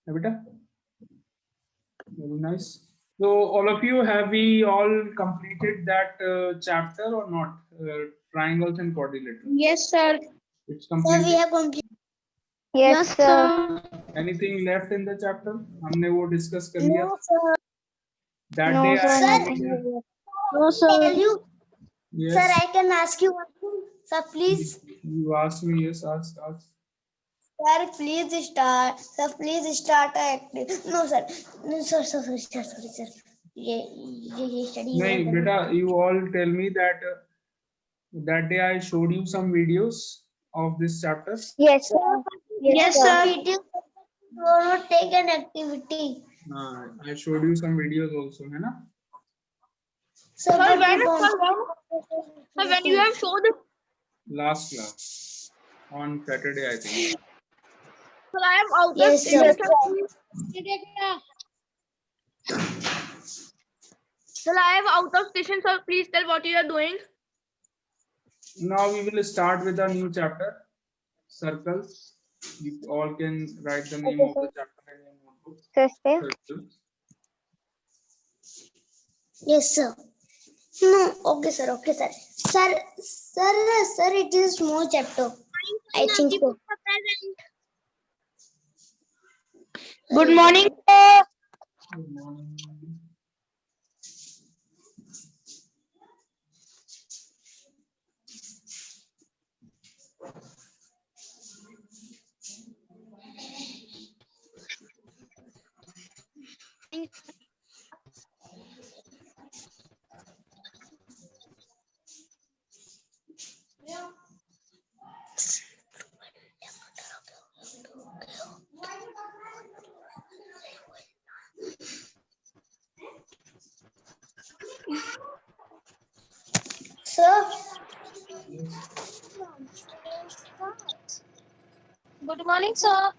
Beta? Very nice. So all of you, have we all completed that chapter or not? Triangles and quadrilaterals. Yes, sir. It's Sir, we completed. have completed. Yes, sir. Anything left in the chapter? हमने वो discuss कर लिया. No, sir. That No, day sir. I Nothing. No, sir. Tell you. yes. Sir, I can ask you one thing. Sir, please. You asked me. Yes, ask. Sir, please start. Sir, please start active. No, sir. No, sir, sorry, sir. ये study. नहीं बेटा, you all tell me that that day I showed you some videos of this chapter. Yes, sir. Yes, sir. It is to take an activity. I showed you some videos also, है ना? Sir, when you have showed it. Last class on Saturday, I think. Sir, I am out of station. Sir, I am out of station. Sir, please tell what you are doing. Now we will start with a new chapter, circles. You all can write the name of the chapter in your notebook. Circles. Yes, sir. No, okay, sir. Okay, sir. Sir, it is small chapter. I think so. Good morning, sir. Good morning. Sir. Good morning, sir.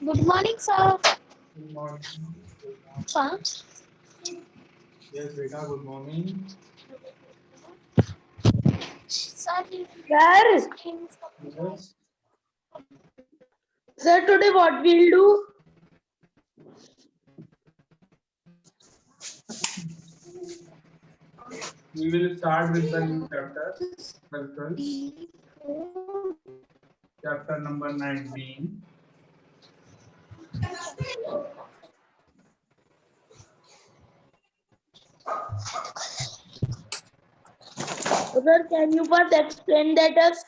Good morning, sir. Good morning. Sir. Yes, beta. Good morning. Sir. Yes. Sir, today what we'll do? We will start with the new chapter, circles. Chapter number 19. Sir, can you first explain that us?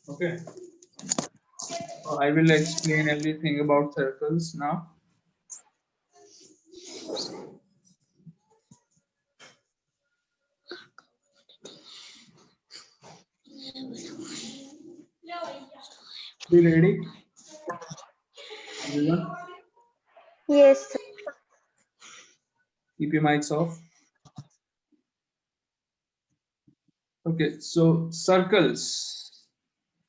Okay. I will explain everything about circles now. Be ready? Everyone? Yes, sir. Keep your mics off. Okay, so circles.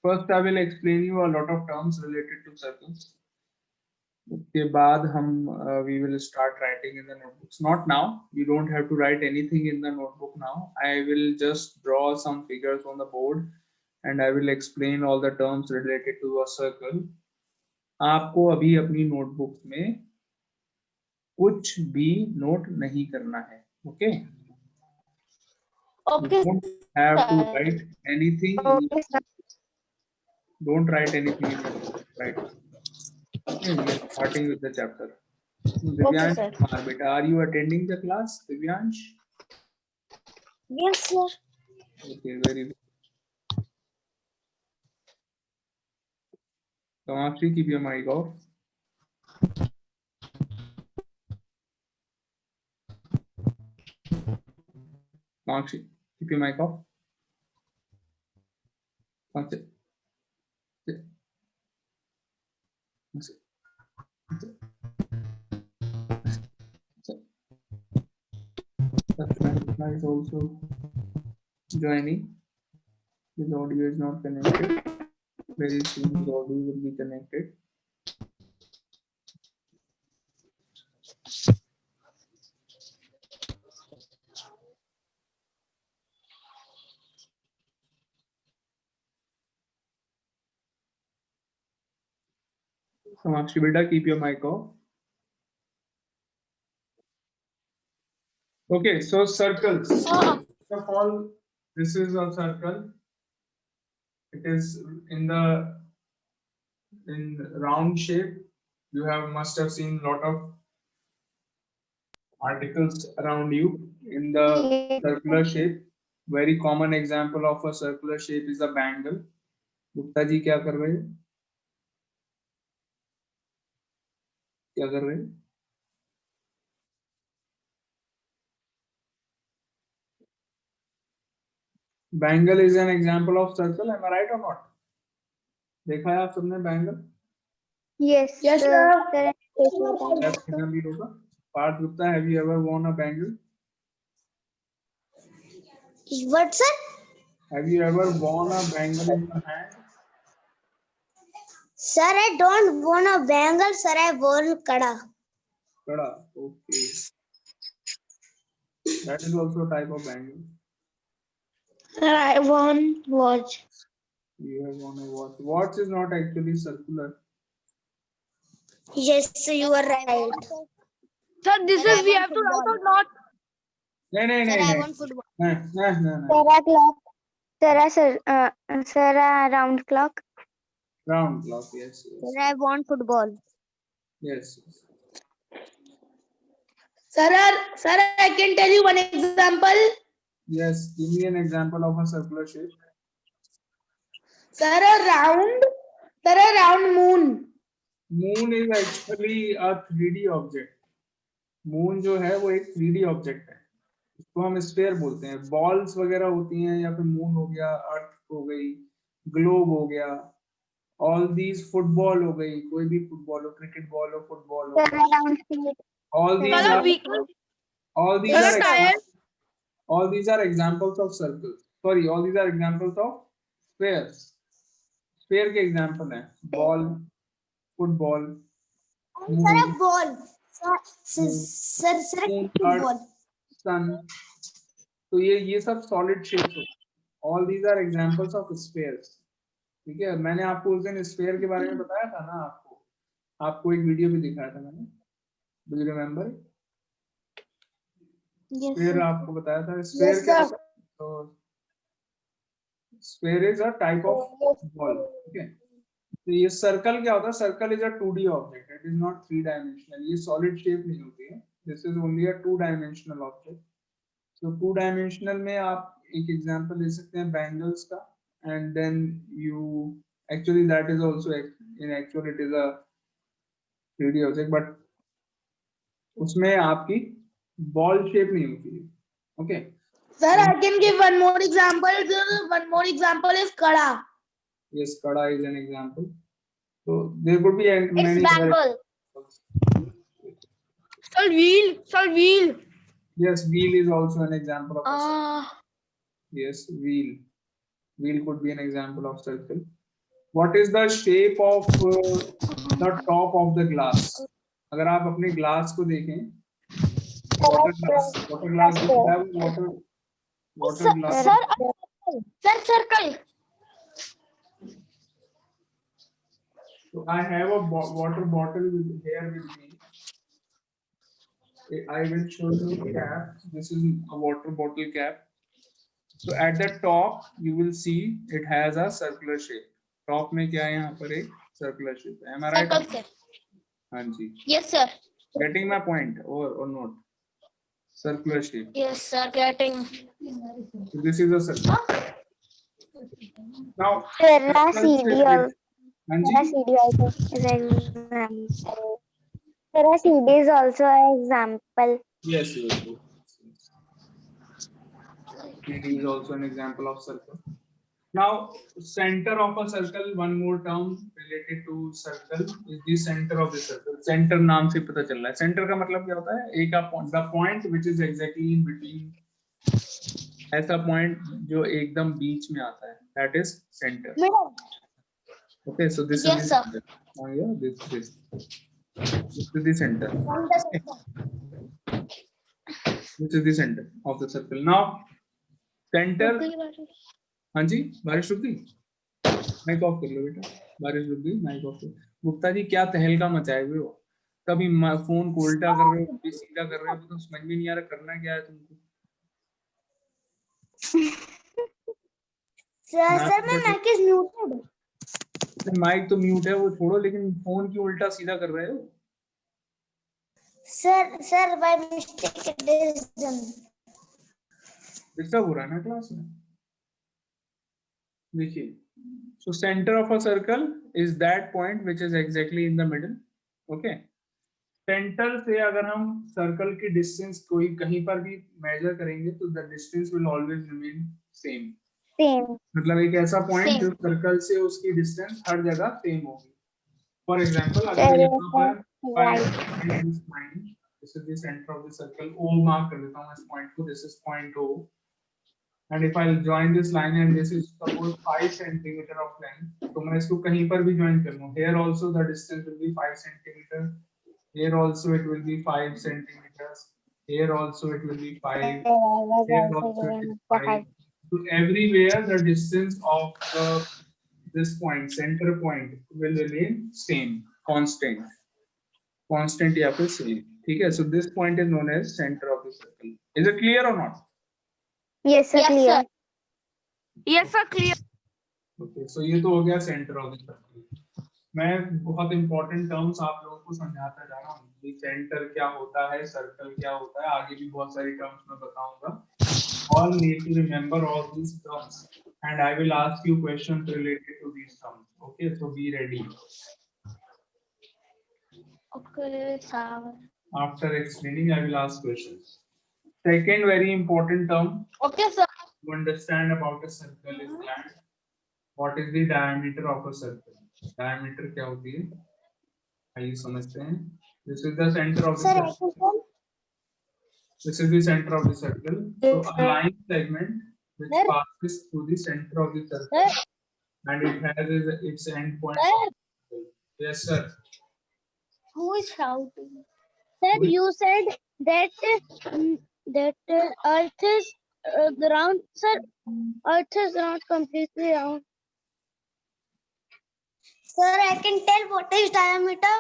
First, I will explain you a lot of terms related to circles. उसके बाद हम we will start writing in the notebooks. Not now. You don't have to write anything in the notebook now. I will just draw some figures on the board and I will explain all the terms related to a circle. आपको अभी अपनी notebook में कुछ भी note नहीं करना है. Okay? Okay. You don't have to write anything. Okay, sir. Don't write anything in the book, right? Okay, we are starting with the chapter. Divyansh, sir. beta, are you attending the class, Divyansh? Yes, sir. Okay, very good. Kamakshi, keep your mic off. Kamakshi, keep your mic off. Kamakshi. Sit. Sit. Sit. Sit. Satna is also joining. His audio is not connected. Very soon his audio will be connected. Samakshi beta, keep your mic off. Okay, so circles. First of all, this is a circle. It is in round shape. You must have seen lot of articles around you in the circular shape. Very common example of a circular shape is a bangle. Gupta ji क्या कर रहे हैं? क्या कर रहे हैं? Bangle is an example of circle. Am I right or not? देखा है आप सबने bangle? Yes, Yes, sir. sir. That's gonna be होगा. Parth Gupta, have you ever worn a bangle? What, sir? Have you ever worn a bangle in your hand? Sir, I don't want a bangle, sir. I want kada. Kada. Okay. That is also a type of bangle. Sir, I want watch. You have worn a watch. Watch is not actually circular. Yes, sir, you are right. Sir, this Sir, I is we want have to football. write or not. नहीं नहीं Sir, नहीं I नहीं want football. नहीं Sir, clock. Sir, round clock. round clock. Yes, Sir, yes, I want football. yes. Sir, I can tell you one example. Yes, give me an example of a circular shape. Sir, a round moon. Moon is actually a 3D object. Moon जो है वो एक 3D object है. इसको हम sphere बोलते हैं. Balls वगैरह होती हैं या फिर मून हो गया, अर्थ हो गई, ग्लोब हो गया, ऑल दीज फुटबॉल हो गई, कोई भी फुटबॉल हो, क्रिकेट बॉल हो, फुटबॉल हो, Sir, round field. all these Sir, are vehicle. all these Sir, are tire. all these are examples of circles. Sorry, all these are examples of spheres. Sphere के example हैं ball, football, Sir, a ball. Sir, moon, football. sun. तो ये सब solid shapes हो. All these are examples of spheres. ठीक है, मैंने आपको उस दिन स्फीयर के बारे में बताया था ना, आपको एक वीडियो भी दिखाया था मैंने. Do you remember? Yes, sphere आपको बताया था. स्फीयर क्या होता है? तो sphere is a type of ball. ठीक है, तो ये सर्कल क्या होता है? Circle is a 2D object. It is not 3 dimensional. ये सॉलिड शेप नहीं होती है. This is only a 2 dimensional object. तो 2 डायमेंशनल में आप एक एग्जांपल ले सकते हैं बैंगल्स का. And then you actually that is also in actual it is a 3D object, but उसमें आपकी बॉल शेप नहीं होती है. Okay. Sir, I can give one more example. One more example is kada. Yes, kada is an example. So there could be many other bangle. examples. Sir, wheel. Yes, wheel is also an example of a circle. Yes, wheel. Wheel could be an example of circle. What is the shape of the top of the glass? अगर आप अपने glass को देखें, water glass दिखता है, water glass. Sir, circle. So I have a water bottle here with me. I will show you the cap. This is a water bottle cap. So at the top you will see it has a circular shape. Top में क्या है? यहाँ पर एक circular shape. Am I right? Circle, sir. हाँ जी. Yes, sir. Getting my point or not? Circular shape. Yes, sir. Getting. So this is a circle. Now Terra circle CD shape or is- हाँ Terra ji. CD also is an example. Terra CD is also an example. Yes. It is also an example of circle. Now, center of a circle, one more term related to circle is the center of the circle. Center नाम से पता चल रहा है. Center का मतलब क्या होता है? एक the point which is exactly in between. ऐसा point जो एकदम बीच में आता है. That is center. Okay, so this Yes, is the sir. center. Yeah, this is the center. This is the center of the circle. Now, center. हाँ जी, बारिश रुक गई. माइक ऑफ कर लो बेटा. बारिश रुक गई, माइक ऑफ कर. गुप्ता जी क्या तहलका मचाए हुए हो, कभी फोन को उल्टा कर रहे हो, कभी सीधा कर रहे हो, तो समझ में नहीं आ रहा करना क्या है तुमको। सर मैं माइक इज म्यूटेड। माइक तो म्यूट है वो छोड़ो, लेकिन फोन की उल्टा सीधा कर रहे हो। Sir by mistake it is done. Disturb हो रहा है ना क्लास में। देखिए, so center of a circle is that point which is exactly in the middle. Okay, centre से अगर हम सर्कल की डिस्टेंस कोई कहीं पर भी मेजर करेंगे तो the distance will always remain same. Same. मतलब एक ऐसा पॉइंट जो सर्कल से उसकी डिस्टेंस हर जगह सेम होगी। फॉर एग्जांपल अगर यहाँ पर Right. This point, this is the centre of the circle, O mark कर देता हूँ इस पॉइंट को, this is point O, and if I'll join this line and this is suppose 5 centimeter of length, तो मैं इसको कहीं पर भी join कर लूँ, here also the distance will be 5 centimeter, here also it will be 5 centimeters, here also it will be 5, here also it is 5. So everywhere the distance of this point, center point, will remain same, constant या फिर same. ठीक है? So this point is known as center of the circle. Is it clear or not? Yes, sir. Yes, Clear. sir. Yes, sir. Clear. Okay, so ये तो हो गया centre of the circle. मैं बहुत इंपॉर्टेंट टर्म्स आप लोगों को समझाता जा रहा हूँ कि सेंटर क्या होता है, सर्कल क्या होता है, आगे भी बहुत सारी टर्म्स मैं बताऊंगा। All need to remember all these terms and I will ask you questions related to these terms. Okay, so be ready. Okay, sir. After explaining, I will ask questions. Second very important term Okay, sir. to understand about a circle is that what is the diameter of a circle? Diameter क्या होती है? आइए समझते हैं। This is the center of the sir circle. This is the center of the circle. So a line segment which passes through the center of the circle and it has its end point. Yes, sir. Who is shouting? Sir, Which- you said that Earth is round. Sir, Earth is not completely round. Sir I can tell what is diameter.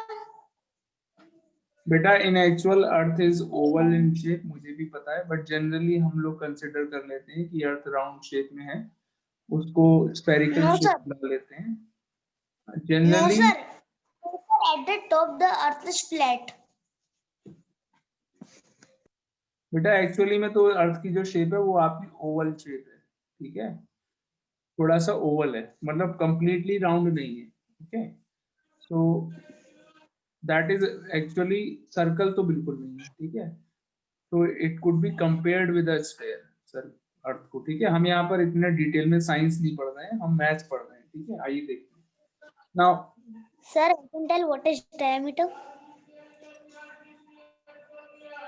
बेटा in actual earth is oval in shape, मुझे भी पता है, but generally हम लोग consider कर लेते हैं कि अर्थ राउंड शेप में है, उसको स्फेरिकल No, शेप sir. बना लेते हैं no generally. Sir, at the top the earth is flat. बेटा एक्चुअली में तो अर्थ की जो शेप है वो आपकी ओवल शेप है, ठीक है, थोड़ा सा ओवल है, मतलब कंप्लीटली राउंड नहीं है। Okay, so that is actually circle तो बिल्कुल नहीं है, ठीक है, तो it could be compared with a sphere sir, earth को, ठीक है। हम यहाँ पर इतने डिटेल में साइंस नहीं पढ़ रहे हैं, हम मैथ्स पढ़ रहे हैं, ठीक है। आइए देखते हैं now. Sir I can tell what is diameter.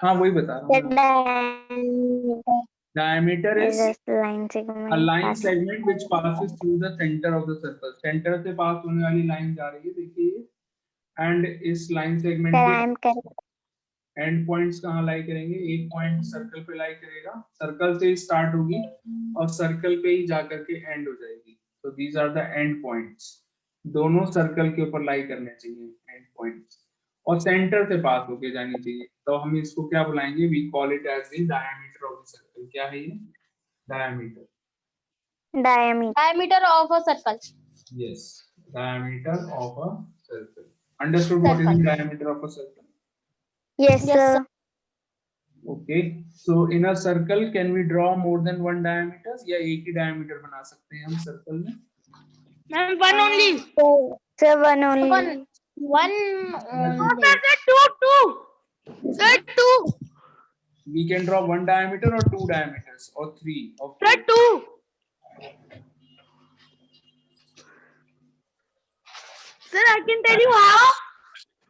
हाँ वही बता रहा The हूँ मैं। diameter Diameter is is a line segment. a line passing segment which passes through the center of the circle. Center से पास होने वाली लाइन जा रही है, देखिए, एंड इस लाइन सेगमेंट Sir, के I am correct. And points कहाँ लाई करेंगे? एक पॉइंट सर्कल पे लाई करेगा, सर्कल से ही स्टार्ट होगी और सर्कल पे ही जाकर के एंड हो जाएगी। तो these are the end points, दोनों सर्कल के ऊपर लाई करने चाहिए एंड पॉइंट्स, और सेंटर से पास होके जानी चाहिए। तो हम इसको क्या बुलाएंगे? We call it as the diameter of the circle. क्या है ये? Diameter. Diameter. Diameter of a circle. Yes, diameter of a circle. Understood what is the diameter of a circle? Yes, Yes, sir. sir. Okay, so in a circle can we draw more than one diameters? या एक ही diameter बना सकते हैं हम circle में? Ma'am, one only. Sir, one only. One only. Sir, two. Sir, two. We can draw one diameter or two diameters or three or four. Sir, two. Sir, I can tell you how.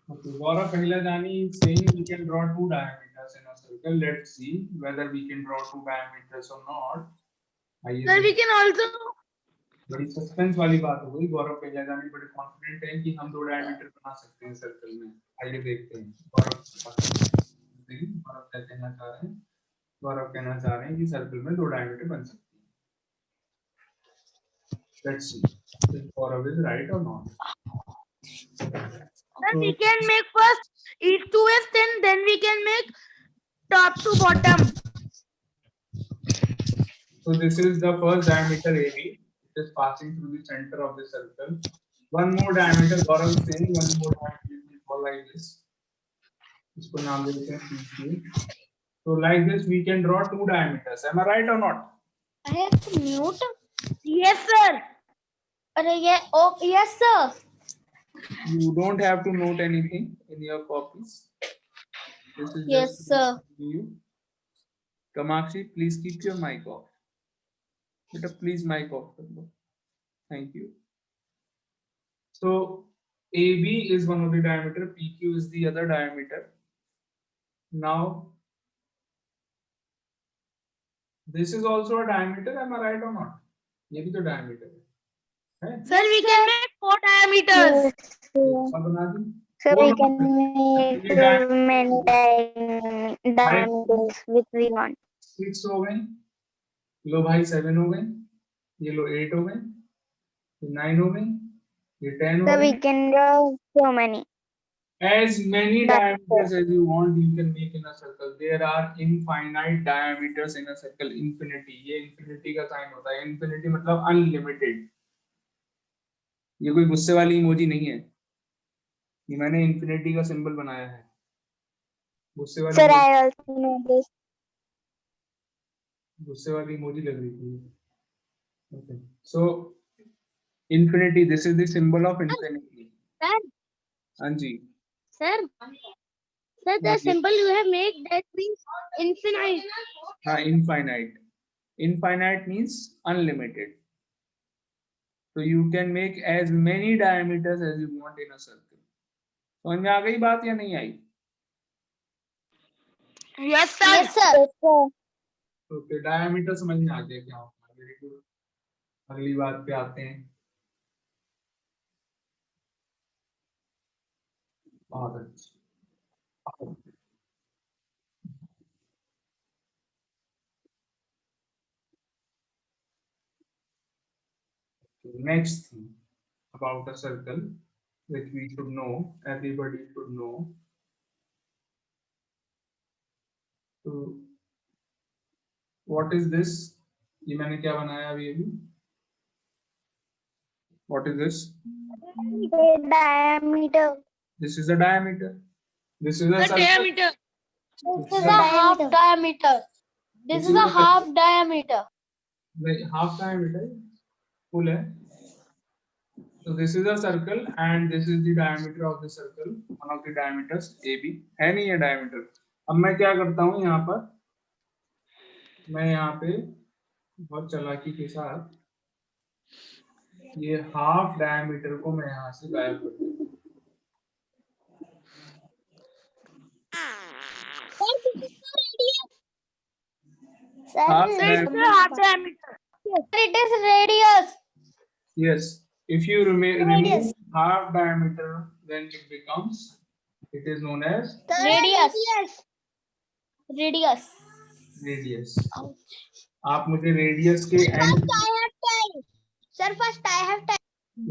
Okay, Gaurav Pahilajani is saying we can draw two diameters in a circle. Let's see whether we can draw two diameters or not. Sir, we can also. बड़ी suspense वाली बात हो गई। गौरव पहलजानी बड़े confident हैं कि हम दो डायमीटर बना सकते हैं सर्कल में। आइए देखते हैं गौरव क्या कहना चाह रहे हैं। गौरव कहना चाह रहे हैं कि सर्कल में दो डायमीटर बन सकते हैं। Let's see if Gaurav is right or not. Then we can make first east to west, and then we can make top to bottom. So this is the first diameter AB. It is passing through the center of the circle. One more diameter, Gaurav is saying one more diameter will fall like this. इसको नाम दे देते हैं PQ. So like this we can draw two diameters. Am I right or not? I have to mute. Yes, sir. Oh, yes, sir. You don't have to note anything in your copies. This is Yes, just sir. you. Kamakshi, please keep your mic off. Beta, please mic off. Thank you. So AB is one of the diameter, PQ is the other diameter. Now this is also a diameter, am I right or not? ये भी तो diameter है. Sir, we can make 4 diameters. और बना दी. So Four we can numbers. make many diameters which we want. 6 हो गए. लो भाई 7 हो गए. ये लो 8 हो गए. ये 9 हो गए. ये 10 हो So we गए. can draw so many. As many That's diameters as you want, you can make in a circle. There are infinite diameters in a circle. Infinity. ये infinity का sign होता है. Infinity मतलब unlimited. ये कोई गुस्से वाली इमोजी नहीं है. ये मैंने infinity का symbol बनाया है. गुस्से वाली Sir, I also know this. गुस्से वाली इमोजी लग रही थी. Okay. So infinity. This is the symbol of infinity. Sir. हाँ जी. Sir, the symbol you have made, that means infinite. हाँ, infinite. Infinite means unlimited. So you can make as many diameters as you want in a circle. समझ में आ गई बात या नहीं आई? Yes, sir. Yes, sir. Yes, sir. Okay, diameter समझ में आ गया क्या होता है? Very good. अगली बात पे आते हैं. बहुत अच्छा. Next thing about a circle which we should know, everybody should know. So what is this? ये मैंने क्या बनाया अभी? What is this? The diameter. This is a diameter. This is a The circle. diameter. This is a half diameter. This is a half diameter. Like half diameter, full है. So this is a circle and this is the diameter of the circle. One of the diameters AB है नहीं ये diameter. अब मैं क्या करता हूँ यहाँ पर? मैं यहाँ पे बहुत चालाकी के साथ ये हाफ डायमीटर को मैं यहाँ से गायब कर दूँ. Sir, Half Sir, diameter. it's a half diameter. it is radius. Yes, if you remove half diameter, then it becomes. It is known as Radius. Radius. radius. आप मुझे radius के end. Sir, first I have time.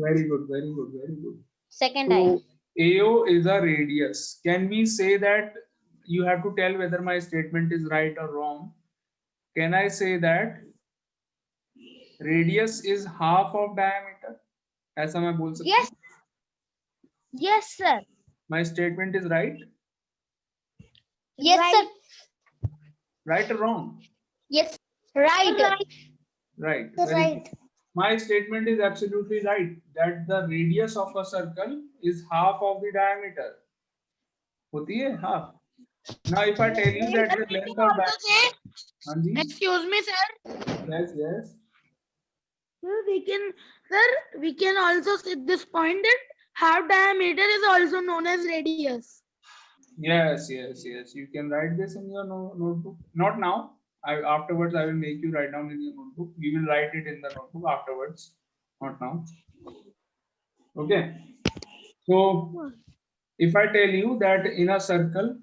Very good, very good, very good. Second I. So AO is a radius. Can we say that you have to tell whether my statement is right or wrong? Can I say that radius is half of diameter? ऐसा मैं बोल सकता हूँ? Yes. Yes, sir. My statement is right? Yes, sir. Right or wrong? Yes. Right. Right. Very Right. good. My statement is absolutely right that the radius of a circle is half of the diameter. होती है half. Now if I tell you that the length of diameter. हाँ जी. Excuse me, sir. Yes, yes. Sir, we can also say this point that half diameter is also known as radius. Yes, yes, yes. You can write this in your notebook. Not now. Afterwards, I will make you write down in your notebook. We will write it in the notebook afterwards. Not now. Okay. So, if I tell you that in a circle,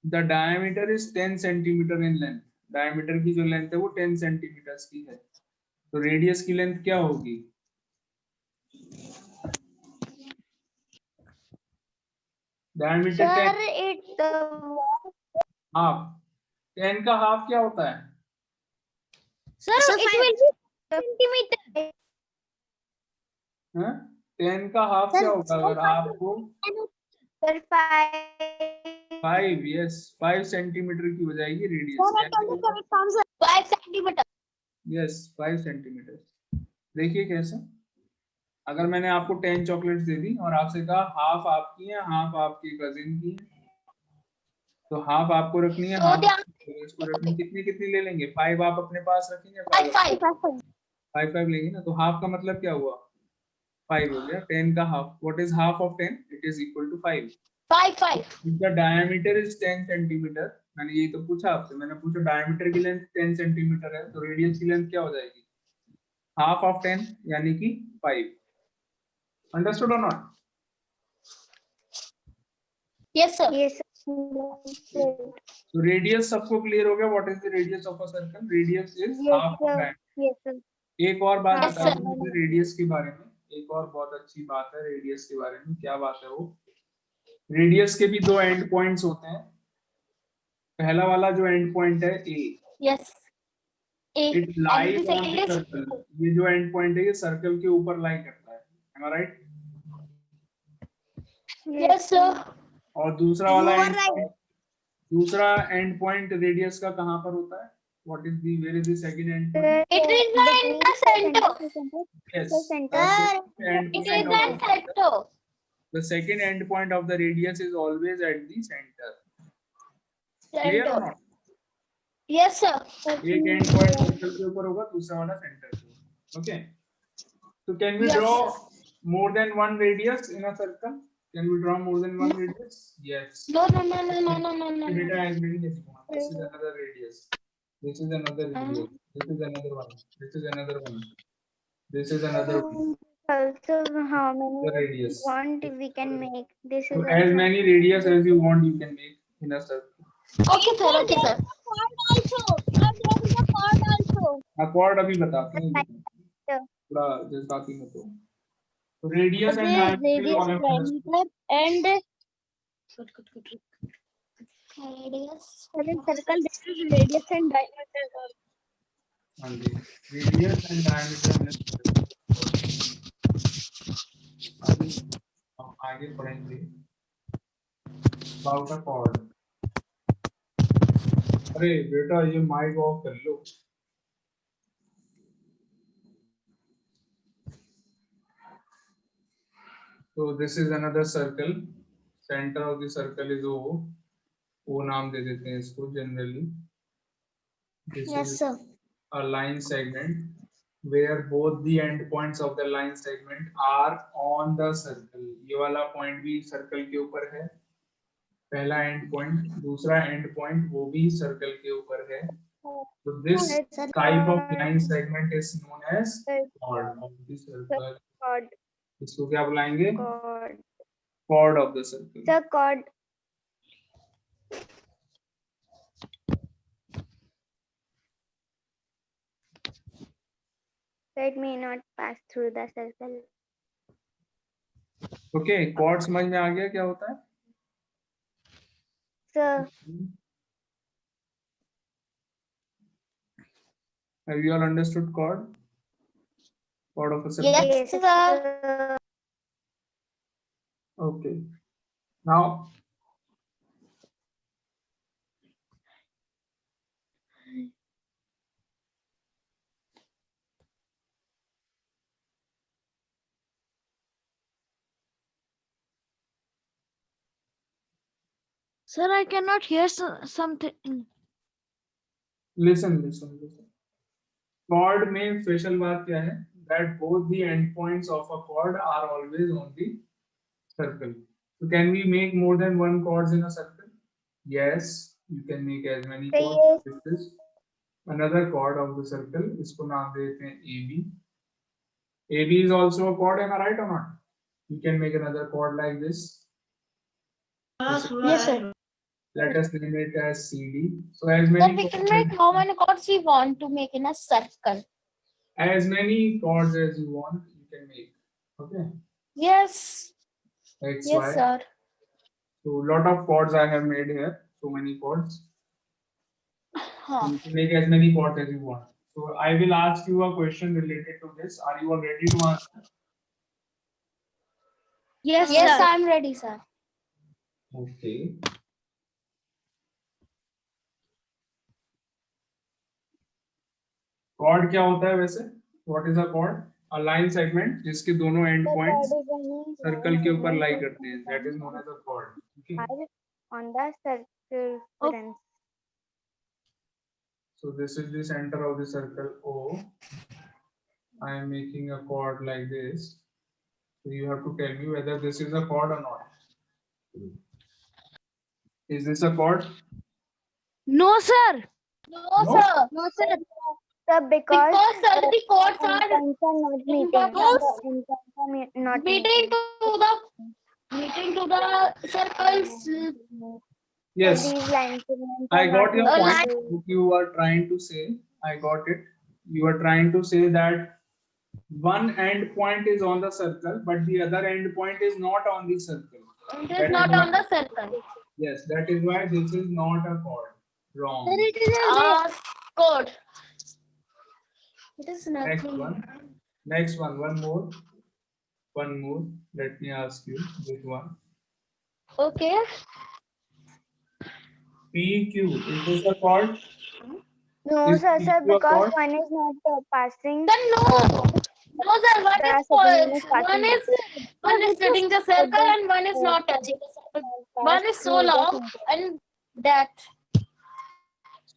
the diameter is 10 centimeter in length. Diameter की जो length है वो 10 centimeters की है. तो radius की length क्या होगी? डायमीटर Sir, 10 it's हाफ, 10 का हाफ क्या होता है? sir, it will be centimeter. हाँ? 10 का हाफ क्या होगा अगर आपको Sir, 5. 5, यस 5 सेंटीमीटर की हो जाएगी रेडियस। 5 centimeter. Yes 5 centimetre. देखिए कैसे, अगर मैंने आपको 10 चॉकलेट्स दे दी और आपसे कहा हाफ आपकी है हाफ आपकी कजिन की है, तो हाफ आपको रखनी है, हाफ इसको रखनी, कितनी कितनी ले लेंगे? 5 आप अपने पास रखेंगे, 5 लेंगे ना, तो हाफ का मतलब क्या हुआ? 5 हो गया। 10 का half, what is half of 10? It is equal to 5। 5. इसका डायमीटर इज 10 सेंटीमीटर। मैंने ये तो पूछा आपसे, मैंने पूछा डायमीटर की लेंथ 10 सेंटीमीटर है, तो रेडियस की लेंथ क्या हो जाएगी? हाफ ऑफ 10 यानी कि 5। अंडरस्टूड और not? Yes, sir. Yes, sir. तो रेडियस सबको क्लियर हो गया? What is the radius of a circle? Radius is half of diameter. Yes, sir. एक और बात Yes, बताइए sir. मुझे रेडियस के बारे में, एक और बहुत अच्छी बात है रेडियस के बारे में। क्या बात है वो? रेडियस के भी दो एंड पॉइंट्स होते हैं। पहला वाला जो एंड पॉइंट है ए, Yes. It lies on the circle. ये जो एंड पॉइंट है ये सर्कल के ऊपर लाई करता है, एम आई राइट? Yes, sir. और दूसरा वाला दूसरा एंड पॉइंट रेडियस का कहां पर होता है? What is the, where is the second end point? It is in the center. Yes, center. end It point is of the the- center. the second end point of the radius is always at the center. Clear or not? Yes, sir. एक end point circle के ऊपर होगा, दूसरा वाला centre पे। Okay, तो can we Yes, draw sir. more than one radius in a circle? Can we draw more than one radius? Yes. No. Beta as many as you want. This is another radius. This is another radius. This is another one. This is another one. This is another one. Also, how The many radius. want we can make? This So is as also. many radius as you want, you can make in a circle. Okay, sir. Okay, sir. Chord अभी बताते हैं, थोड़ा जज्बाती मत हो। तो radius and diameter And radius. Circle. This is radius and diameter. हाँ जी, radius and diameter. अभी हम आगे पढ़ेंगे अबाउट अ कॉर्ड। अरे बेटा ये माइक ऑफ कर लो। So this is another circle. Center of the circle is O. O नाम दे देते हैं इसको generally. This Yes, is sir. a line segment where both the end points of the line segment are on the circle. ये वाला point भी circle के ऊपर है, पहला end point, दूसरा end point वो भी circle के ऊपर है। So this type of line segment is known as chord of the circle. Chord. इसको क्या बुलाएंगे? Chord. Chord of the circle. The chord. It may not pass through the circle. Okay, chord समझ में आ गया क्या होता है? Sir. Have you all understood chord? Chord of a circle. Yes, sir. Okay. Now, Sir, I cannot hear something. listen. Chord में special बात क्या है? That both the endpoints of a chord are always on the circle. So can we make more than one chords in a circle? Yes, you can make as many chords. This is another chord of the circle. इसको नाम देते हैं AB. AB is also a chord, am I right or not? You can make another chord like this. Yes, sir. Let us name it as CD. So as Sir, many we can make how many chords we want to make in a circle. as many chords as you want, you can make. Okay. Yes. X, Yes, Y. sir. So lot of chords I have made here, so many chords. You can make as many chords as you want. So I will ask you a question related to this. Are you all ready to answer? Yes, Yes, sir. I'm ready, sir. Okay. Chord क्या होता है वैसे? What is a chord? A line segment जिसके दोनों end points circle के ऊपर लाई करते हैं. That is known as a chord. Okay. On the circumference. So this is the center of the circle O. I am making a chord like this. So you have to tell me whether this is a chord or not. Is this a chord? No, sir. No, No? sir. No, sir. Sir, because Sir, the chords are endpoints are not meeting. Endpoints are not meeting to the circles. Yes. So these line segments I are got not your meeting. point. What you are trying to say, I got it. You are trying to say that one end point is on the circle, but the other end point is not on the circle. It That is not why- on the circle. Yes, that is why this is not a chord. Wrong. It is a Chord. It is Next nothing. one. Next one. One more. One more. Let me ask you this one. Okay. PQ. Is this a chord? No, Is sir, PQ a because chord? one is not passing. Then no. No, sir. One The is second is false. passing. One is touching the circle and one is not touching the circle. One is so long and that.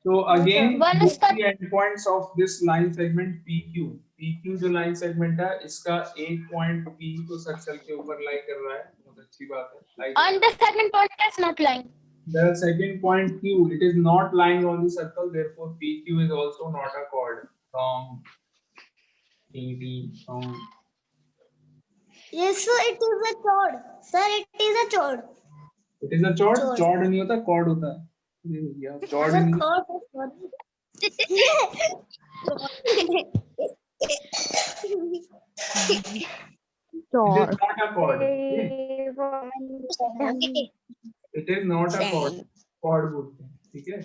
So again, One is both the endpoints of this line segment PQ. PQ जो line segment है, इसका एक point P तो circle के ऊपर lie कर रहा है, बहुत अच्छी बात है. Lie कर And the second point is not lying. The second point Q, it is not lying on the circle, therefore PQ is also not a chord. Wrong. Wrong. Yes, sir. It is a chord. Sir, it is a chord. It is a chord. Chord. Chord नहीं होता, chord होता है. अरे भैया, chord नहीं. It is not a chord. Okay? It is not a chord. Chord बोलते हैं, ठीक है?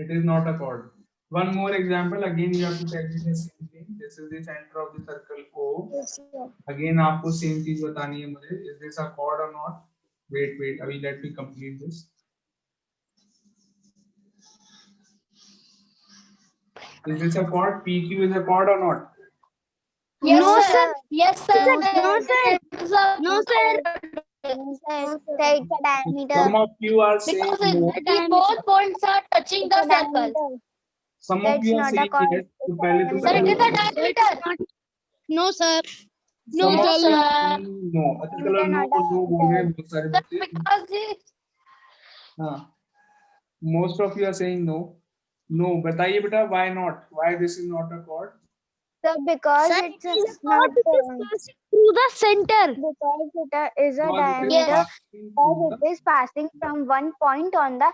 It is not a chord. One more example. Again, you have to tell me the same thing. This is the center of the circle O. Again, आपको same चीज बतानी है मुझे. Is this a chord or not? Wait. अभी let me complete this. Is this a chord? PQ is a chord or not? Yes, No, sir. Yes, sir. No, sir. No, sir. It's a diameter. Some of you are saying Because no. the both points are touching the It's a circle. diameter. Some of It's you are not a saying chord. yes. तो पहले तो Sir, it is a चलो. diameter. no, sir. Some No, of you sir. are saying no. अच्छा चलो no बोल रहे हैं बहुत सारे Sir, बच्चे. because the हाँ. Most of you are saying no. No. बताइए बेटा why not? Why this is not a chord? So because Sir, it's not Through the center. because it is a Because it is diameter, passing because through it is passing from one point on the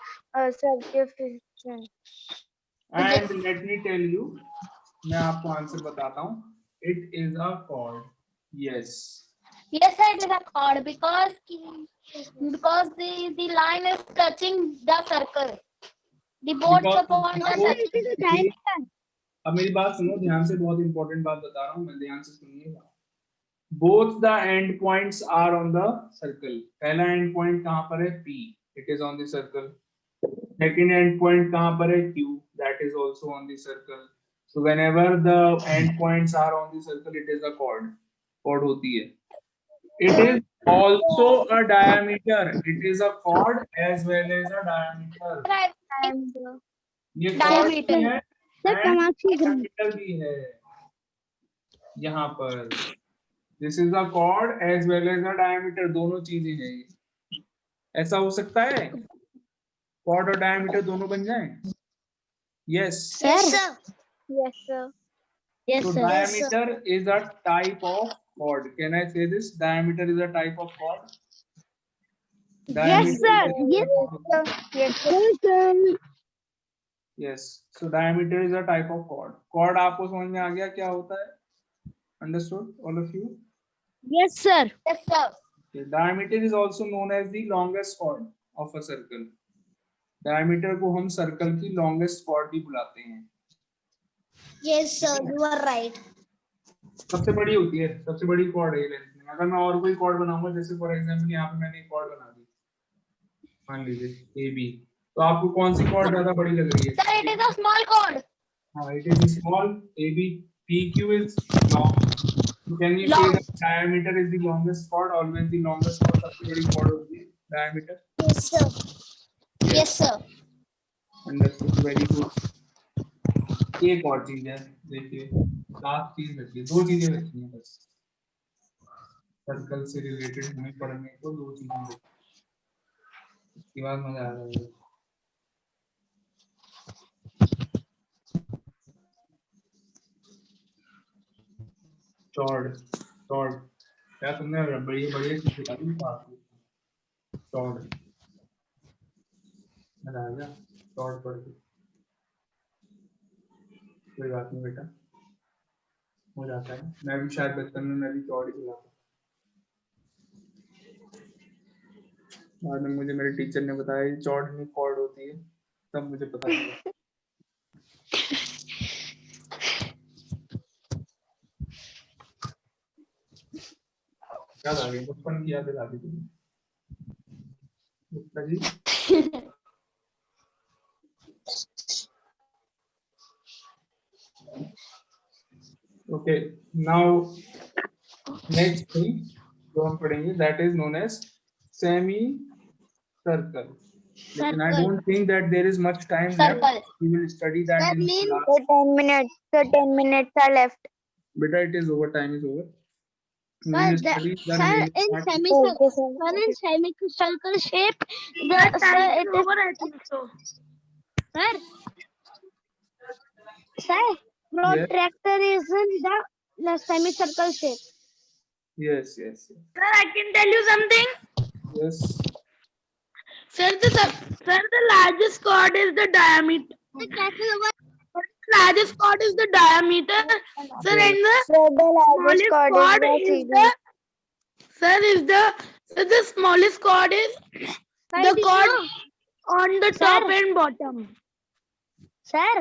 circumference. And let me tell you, मैं आपको answer बताता हूँ. It is a chord. Yes. yes, sir, it is a chord because the line is touching the circle. The both Because the points are both- touching. अब मेरी बात सुनो ध्यान से. बहुत इंपॉर्टेंट बात बता रहा हूँ मैं, ध्यान से सुनिएगा. Both the end points are on the circle. पहला end point कहाँ पर है? P. It is on the circle. Second end point कहाँ पर है? Q. That is also on the circle. So whenever the end points are on the circle, it is a chord. Chord होती है. It is also a diameter. It is a chord as well as a diameter. Diameter. ये chord भी Diameter. है and diameter भी है. यहाँ पर this is a chord as well as a diameter. दोनों चीजें हैं ये. ऐसा हो सकता है chord और diameter दोनों बन जाएं? Yes. Yes, sir. Yes, sir. Yes, So sir. diameter is a type of chord. Can I say this? Diameter is a type of chord. Yes, sir. Diameter is a type of chord. Yes, sir. Yes. So diameter is a type of chord. Chord आपको समझ में आ गया क्या होता है? Understood, all of you? Yes, sir. Yes, sir. Diameter is also known as the longest chord of a circle. Diameter को हम circle की longest chord भी बुलाते हैं. Yes, sir. You are right. सबसे बड़ी होती है, सबसे बड़ी chord है लेंथ में. अगर मैं और कोई chord बनाऊंगा, जैसे फॉर एग्जांपल यहाँ पे मैंने एक chord बना दी, मान लीजिए AB, तो आपको कौन सी chord ज्यादा बड़ी लग रही है? Sir, it is a small chord. हाँ, it is small. AB, PQ is long. So can you say Long. that diameter is the longest chord? Always the longest chord सबसे बड़ी chord होती है diameter. Yes, sir. Yes, sir. Understood. Very good. एक और चीज है, देखिए last चीज बची है, दो चीजें बची हैं बस सर्कल से रिलेटेड हमें पढ़ने को, दो चीजें बची, उसके बाद मजा आ जाएगा. चौड़, चौड़ क्या तुमने बड़ी बड़ी चीज बता दी पास में. चौड़ मजा आ गया चौड़ पढ़ के. कोई बात नहीं बेटा, हो जाता है. मैं भी शायद बचपन में मैं भी चौड़ ही खिलाता. बाद में मुझे मेरे टीचर ने बताया ये चौड़ नहीं कॉर्ड होती है, तब मुझे पता चला. याद आ गई, बचपन की याद दिला दी तुमने. Gupta ji. Okay, now next thing जो हम पढ़ेंगे that is known as semi circle. लेकिन I don't think that there is much time left. Circle. We will study that That in means class. So 10 minutes. So 10 minutes are left. Beta, it is over. Time is over. We Sir, will study the sir, remaining in part. Okay, sir. semicircle shape, Sir, the time sir, is it is over, I think so. sir. Sir, protractor is in the semicircle shape. Yes, yes, yes. Sir, I can tell you something. Yes. Sir, the largest chord is the diameter. The largest chord is the diameter. Sir, and the So the largest smallest chord chord is is the the CD. the smallest chord is the chord on the top and bottom. Sir,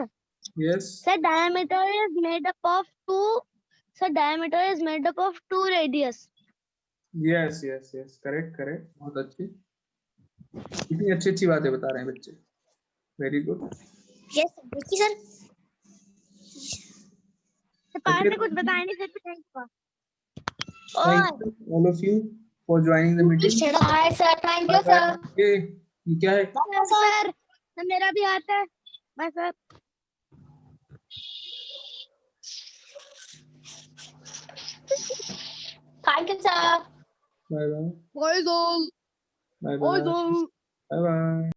Yes. sir, diameter is made up of two. So diameter is made up of two radius. Yes, yes, yes. Correct, correct. बहुत अच्छी. कितनी अच्छी अच्छी बातें बता रहे हैं बच्चे. Very good. Yes, sir. Okay. कुछ बताया नहीं sir. Thank you all of you for joining the meeting. Hi, sir. Thank you, sir. ये क्या है? Sir, मेरा भी आता है. Bye, sir. Thank you, sir. Bye bye. Bye, Bye bye. Bye bye.